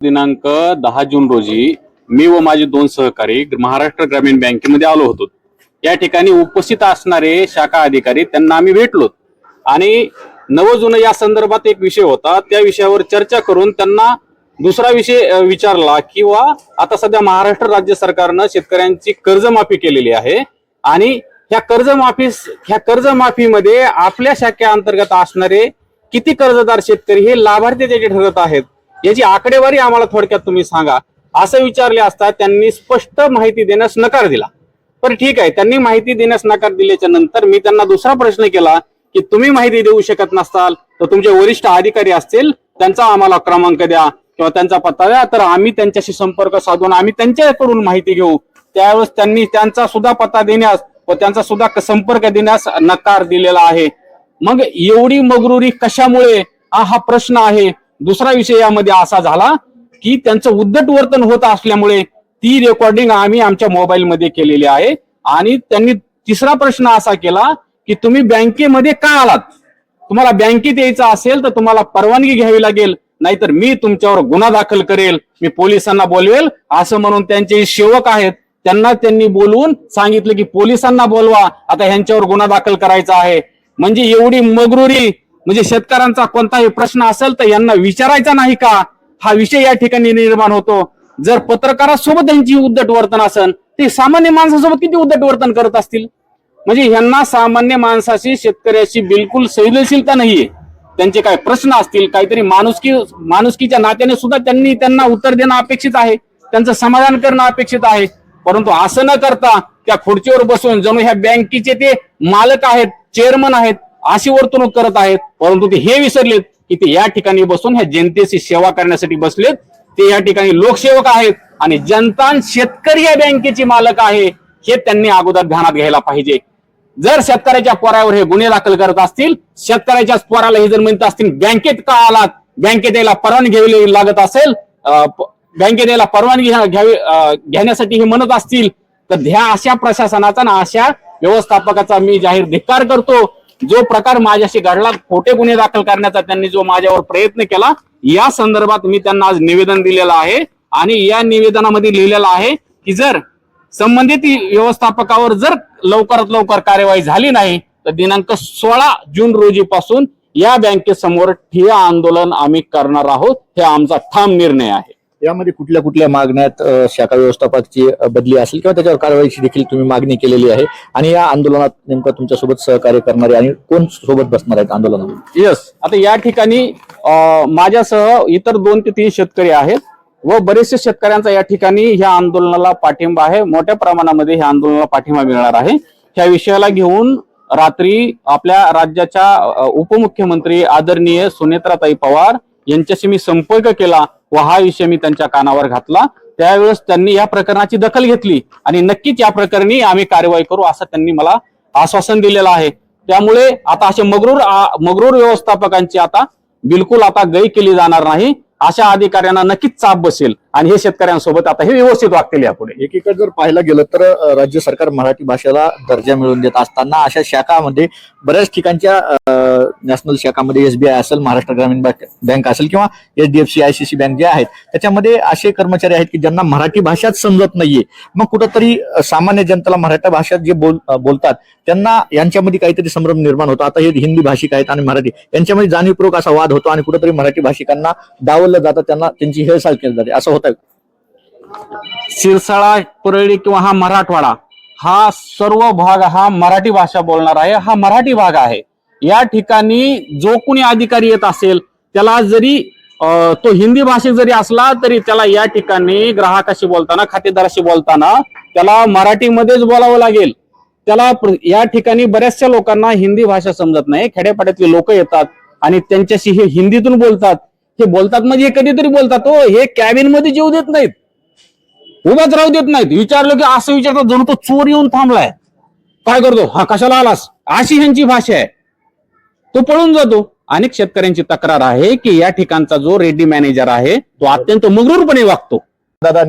दिनांक 10 जून रोजी मी व माझे 2 सहकारी महाराष्ट्र ग्रामीण बँकेमध्ये आलो होतो। या ठिकाणी उपस्थित असणारे शाखा अधिकारी त्यांना आम्ही भेटलो आणि नवजुनं या संदर्भात एक विषय होता, त्या विषयावर चर्चा करून त्यांना दुसरा विषय विचारला किंवा आता सध्या महाराष्ट्र राज्य सरकारनं शेतकऱ्यांची कर्जमाफी केलेली आहे आणि ह्या कर्जमाफीमध्ये आपल्या शाखेअंतर्गत असणारे किती कर्जदार शेतकरी हे लाभार्थी त्याचे ठरत आहेत याची आकडेवारी आम्हाला थोडक्यात तुम्ही सांगा असं विचारले असता त्यांनी स्पष्ट माहिती देण्यास नकार दिला। पण ठीक आहे, त्यांनी माहिती देण्यास नकार दिल्याच्या नंतर मी त्यांना दुसरा प्रश्न केला की तुम्ही माहिती देऊ शकत नसाल तर तुमचे वरिष्ठ अधिकारी असतील त्यांचा आम्हाला क्रमांक द्या किंवा त्यांचा पत्ता द्या, तर आम्ही त्यांच्याशी संपर्क साधून आम्ही त्यांच्याकडून माहिती घेऊ। त्यावेळेस त्यांनी त्यांचा सुद्धा पत्ता देण्यास व त्यांचा सुद्धा संपर्क देण्यास नकार दिलेला आहे। मग एवढी मगरुरी कशामुळे हा प्रश्न आहे। दुसरा विषय यामध्ये असा झाला की त्यांचं उद्धट वर्तन होत असल्यामुळे ती रेकॉर्डिंग आम्ही आमच्या मोबाईलमध्ये केलेली आहे। आणि त्यांनी तिसरा प्रश्न असा केला की तुम्ही बँकेमध्ये का आलात, तुम्हाला बँकेत यायचं असेल तर तुम्हाला परवानगी घ्यावी लागेल, नाहीतर मी तुमच्यावर गुन्हा दाखल करेल, मी पोलिसांना बोलवेल असं म्हणून त्यांचे सेवक आहेत त्यांना त्यांनी बोलवून सांगितलं की पोलिसांना बोलवा, आता ह्यांच्यावर गुन्हा दाखल करायचा आहे। म्हणजे एवढी मगरुरी, म्हणजे शेतकऱ्यांचा कोणताही प्रश्न असेल तर यांना विचारायचा नाही का, हा विषय या ठिकाणी निर्माण होतो। जर पत्रकारासोबत त्यांची उद्धट वर्तन असेल ते सामान्य माणसासोबत किती उद्धट वर्तन करत असतील। म्हणजे यांना सामान्य माणसाशी शेतकऱ्याशी बिलकुल संवेदनशीलता नाहीये। त्यांचे काय प्रश्न असतील, काहीतरी माणुसकीच्या नात्याने सुद्धा त्यांना उत्तर देणं अपेक्षित आहे, त्यांचं समाधान करणं अपेक्षित आहे। परंतु असं न करता त्या खुर्चीवर बसून जणू ह्या बँकेचे ते मालक आहेत, चेअरमन आहेत अशी वर्तणूक करत आहेत। परंतु ते हे विसरलेत की ते या ठिकाणी बसून ह्या जनतेची सेवा करण्यासाठी बसलेत, ते या ठिकाणी लोकसेवक आहेत आणि जनता शेतकरी या बँकेची मालक आहे हे त्यांनी अगोदर ध्यानात घ्यायला पाहिजे। जर शेतकऱ्याच्या पोरावर हे गुन्हे दाखल करत असतील, शेतकऱ्याच्या पोराला हे जर म्हणत असतील बँकेत का आलात, बँकेत यायला परवानगी घ्यावी लागत असेल, बँकेत यायला परवानगी घेण्यासाठी हे म्हणत असतील तर ह्या अशा प्रशासनाचा ना अशा व्यवस्थापकाचा मी जाहीर धिक्कार करतो। जो प्रकार माझ्याशी घडला, खोटे गुन्हे दाखल करण्याचा त्यांनी जो माझ्यावर प्रयत्न केला, या संदर्भात मी त्यांना आज निवेदन दिलेलं आहे आणि या निवेदनामध्ये लिहिलेलं आहे की जर संबंधित व्यवस्थापकावर जर लवकरात लवकर कार्यवाही झाली नाही तर दिनांक 16 जून रोजी पासून या बँकेसमोर ठिय्या आंदोलन आम्ही करणार आहोत, हे आमचा ठाम निर्णय आहे। यामध्ये कुठल्या कुठल्या मागण्यात शाखा व्यवस्थापकाची बदली असेल किंवा त्याच्यावर कारवाईची देखील तुम्ही मागणी केलेली आहे आणि या आंदोलनात नेमकं तुमच्यासोबत सहकार्य करणारे आणि कोण सोबत बसणार आहेत आंदोलनात? यस, आता या ठिकाणी माझ्यासह इतर 2 ते 3 शेतकरी आहेत व बरेचसे शेतकऱ्यांचा या ठिकाणी ह्या आंदोलनाला पाठिंबा आहे। मोठ्या प्रमाणामध्ये ह्या आंदोलनाला पाठिंबा मिळणार आहे। ह्या विषयाला घेऊन रात्री आपल्या राज्याच्या उपमुख्यमंत्री आदरणीय सुनेत्राताई पवार यांच्याशी मी संपर्क केला व हा विषय मी त्यांच्या कानावर घातला। त्यावेळेस त्यांनी या प्रकरणाची दखल घेतली आणि नक्कीच या प्रकरणी आम्ही कारवाई करू असं त्यांनी मला आश्वासन दिलेलं आहे। त्यामुळे आता असे मगरूर व्यवस्थापकांची आता बिलकुल आता गय केली जाणार नाही, अशा अधिकाऱ्यांना नक्कीच चाप बसेल आणि हे शेतकऱ्यांसोबत आता हे व्यवस्थित वागतील यापुढे। एकीकडे जर पाहायला गेलं तर राज्य सरकार मराठी भाषेला दर्जा मिळवून देत असताना अशा शाखामध्ये बऱ्याच ठिकाणच्या नॅशनल शाखामध्ये SBI असेल, महाराष्ट्र ग्रामीण बँक असेल किंवा HDFC ICICI बँक जे आहेत त्याच्यामध्ये असे कर्मचारी आहेत की ज्यांना मराठी भाषाच समजत नाहीये। मग कुठंतरी सामान्य जनतेला मराठी भाषेत जे बोलतात त्यांना यांच्यामध्ये काहीतरी संभ्रम निर्माण होतो। आता हे हिंदी भाषिक आहेत आणि मराठी यांच्यामध्ये जाणीवपूर्वक असा वाद होतो आणि कुठेतरी मराठी भाषिकांना डावललं जातं, त्यांना त्यांची हेळसाळ केली जाते, असं होतं। सिरसाळा, परळी किंवा हा मराठवाडा हा सर्व भाग हा मराठी भाषा बोलणार आहे, हा मराठी भाग आहे। या ठिकाणी जो कोणी अधिकारी येत असेल त्याला जरी तो हिंदी भाषिक जरी असला तरी त्याला या ठिकाणी ग्राहकाशी बोलताना, खातेदाराशी बोलताना त्याला मराठीमध्येच बोलावं लागेल। त्याला या ठिकाणी बऱ्याचशा लोकांना हिंदी भाषा समजत नाही, खेड्यापाड्यातले लोक येतात आणि त्यांच्याशी हे हिंदीतून बोलतात। हे बोलतात म्हणजे कधीतरी बोलतात, हो हे कॅबिन मध्ये जेवू देत नाहीत, उभाच राहू देत नाहीत। विचारलं की असं विचारतात जणू तो चोर येऊन थांबलाय, काय करतो, हा कशाला आलास, अशी ह्यांची भाषा आहे। तो पळून जातो। अनेक शेतकऱ्यांची तक्रार आहे की या ठिकाणचा जो रेड्डी मॅनेजर आहे तो अत्यंत मगरूरपणे वागतो। दादा